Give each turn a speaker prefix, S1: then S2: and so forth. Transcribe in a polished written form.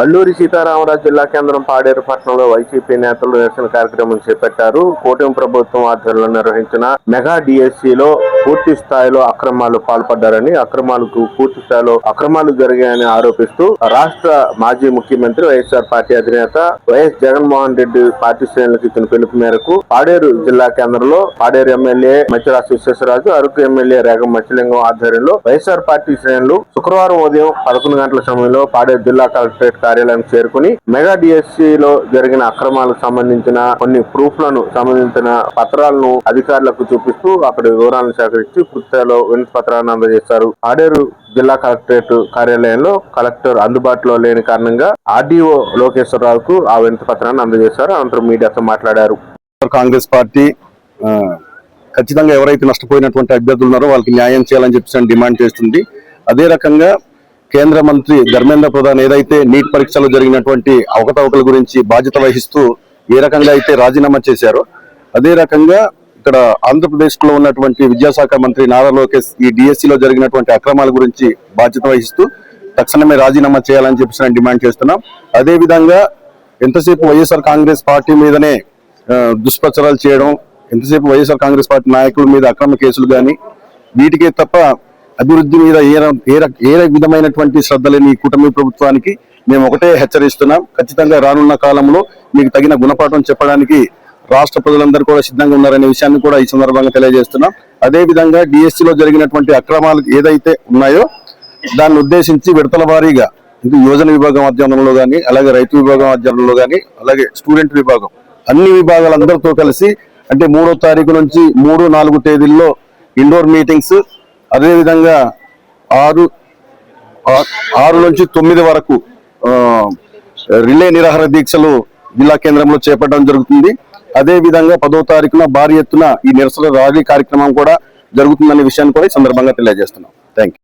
S1: అల్లూరి సీతారామరాజు జిల్లా కేంద్రం పాడేరు పట్టణంలో వైసీపీ నేతలు నిరసన కార్యక్రమం చేపట్టారు. కూటమి ప్రభుత్వం ఆధ్వర్యంలో నిర్వహించిన మెగా డిఎస్సిలో పూర్తి స్థాయిలో అక్రమాలు పాల్పడ్డారని, పూర్తి స్థాయిలో అక్రమాలు జరిగాయని ఆరోపిస్తూ రాష్ట్ర మాజీ ముఖ్యమంత్రి వైఎస్ఆర్ పార్టీ అధినేత వైఎస్ జగన్మోహన్ రెడ్డి పార్టీ శ్రేణులకు ఇచ్చిన పిలుపు మేరకు పాడేరు జిల్లా కేంద్రంలో పాడేరు ఎమ్మెల్యే మచ్చిరాజు విశ్వేశ్వరరాజు, అరకు ఎమ్మెల్యే రేగం మత్స్యలింగం ఆధ్వర్యంలో వైఎస్ఆర్ పార్టీ శ్రేణులు శుక్రవారం ఉదయం 11 గంటల సమయంలో పాడేరు జిల్లా కలెక్టరేట్ కార్యాలయం చేరుకుని మెగా డిఎస్సిలో జరిగిన అక్రమాలకు సంబంధించిన కొన్ని ప్రూఫ్లను సంబంధించిన పత్రాలను అధికారులకు చూపిస్తూ అక్కడి వివరాలను సేకరించి పూర్తిస్థాయిలో వినతి పత్రాలను అందజేశారు. పాడేరు జిల్లా కలెక్టరేట్ కార్యాలయంలో కలెక్టర్ అందుబాటులో లేని కారణంగా ఆర్డీఓ లోకేశ్వరరావుకు ఆ వినతి పత్రాన్ని అందజేశారు. అనంతరం మీడియాతో మాట్లాడారు.
S2: కాంగ్రెస్ పార్టీ ఖచ్చితంగా ఎవరైతే నష్టపోయినటువంటి అభ్యర్థులు ఉన్నారో వాళ్ళకి న్యాయం చేయాలని చెప్పి డిమాండ్ చేస్తుంది. అదే రకంగా కేంద్ర మంత్రి ధర్మేంద్ర ప్రధాన్ ఏదైతే నీట్ పరీక్షలో జరిగినటువంటి అవకతవకల గురించి బాధ్యత వహిస్తూ ఏ రకంగా అయితే రాజీనామా చేశారో అదే రకంగా ఇక్కడ ఆంధ్రప్రదేశ్ లో ఉన్నటువంటి విద్యాశాఖ మంత్రి నారా లోకేష్ ఈ డిఎస్సిలో జరిగినటువంటి అక్రమాల గురించి బాధ్యత వహిస్తూ తక్షణమే రాజీనామా చేయాలని చెప్పి డిమాండ్ చేస్తున్నాం. అదే విధంగా ఎంతసేపు వైఎస్ఆర్ కాంగ్రెస్ పార్టీ మీదనే దుష్ప్రచారాలు చేయడం, ఎంతసేపు వైఎస్ఆర్ కాంగ్రెస్ పార్టీ నాయకుల మీద అక్రమ కేసులు కానీ వీటికే తప్ప అభివృద్ధి మీద ఏ విధమైనటువంటి శ్రద్ధ లేని ఈ కూటమి ప్రభుత్వానికి మేము ఒకటే హెచ్చరిస్తున్నాం. ఖచ్చితంగా రానున్న కాలంలో మీకు తగిన గుణపాఠం చెప్పడానికి రాష్ట్ర ప్రజలందరూ కూడా సిద్ధంగా ఉన్నారనే విషయాన్ని కూడా ఈ సందర్భంగా తెలియజేస్తున్నాం. అదే విధంగా డిఎస్సిలో జరిగినటువంటి అక్రమాలు ఏదైతే ఉన్నాయో దాన్ని ఉద్దేశించి విడతల వారీగా యువజన విభాగం ఆధ్వర్యంలో కానీ, అలాగే రైతు విభాగం ఆధ్వర్యంలో కానీ, అలాగే స్టూడెంట్ విభాగం అన్ని విభాగాలందరితో కలిసి అంటే 3వ తారీఖు నుంచి 3, 4 తేదీల్లో ఇండోర్ మీటింగ్స్, అదేవిధంగా 6 నుంచి 9 వరకు రిలే నిరాహార దీక్షలు జిల్లా కేంద్రంలో చేపట్టడం జరుగుతుంది. అదే విధంగా 10వ తారీఖున భారీ ఎత్తున ఈ నిరసన ర్యాలీ కార్యక్రమం కూడా జరుగుతుందనే విషయాన్ని కూడా ఈ సందర్భంగా తెలియజేస్తున్నాం. Thank you.